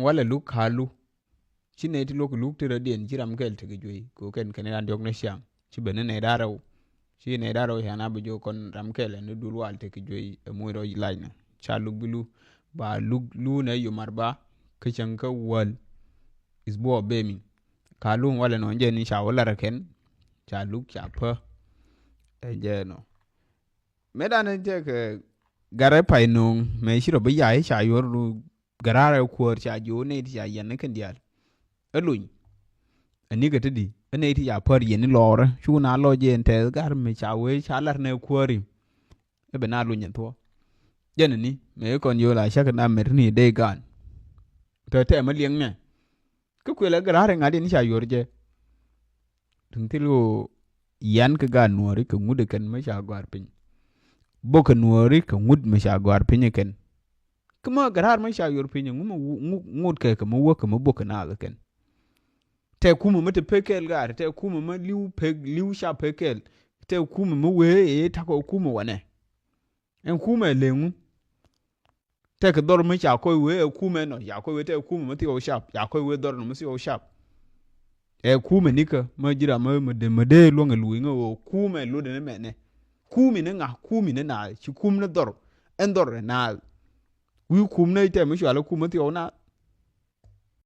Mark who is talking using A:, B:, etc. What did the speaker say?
A: wala luk halu shine ti lok luk tira dien jiram kel tigi joi ko ken ken ran jok na sham shi bene ne daraw shi ne daraw ya na bujo kon ram kel ne dul wal tigi joi mu ro laina cha luk bilu ba luk lu ne yu marba kichan ka wal isbo bemi kalu wala no je ni sha wala raken cha luk cha pa je no medana je ke gare pai nung me shiro ba ya sha yor lu garara ko cha jo ne ti ya yan kan dial alun ani ga tidi ane ti ya par yen lor chu na lo je ente gar me cha we cha lar ne kwori e be na lu nyen to jen ni me kon yo la sha ka na mer ni de gan te ma lieng ne ku kwela garara ngadi ni sha yor je tung ti lu yan ka gan nuori ka ngude kan me sha gwar pin bo ka nuori ka ngud me sha gwar pin ken kuma garar me sha yor pin ngud ka mo wo ka mo bo ka na ga ken te kuma mata pekel gar te kuma ma liu sha pekel te kuma ma we e ta ko kuma wane en kuma lengu te ka dor ma sha ko we kuma no ya ko we te kuma ma ti o sha ya ko we dor no ma si o sha e kuma nika ma jira ma de lo nga lu nga o kuma lo de me ne kuma ne nga kuma ne na shi kuma ne dor en dor na wi kuma ne te ma sha la kuma ti o na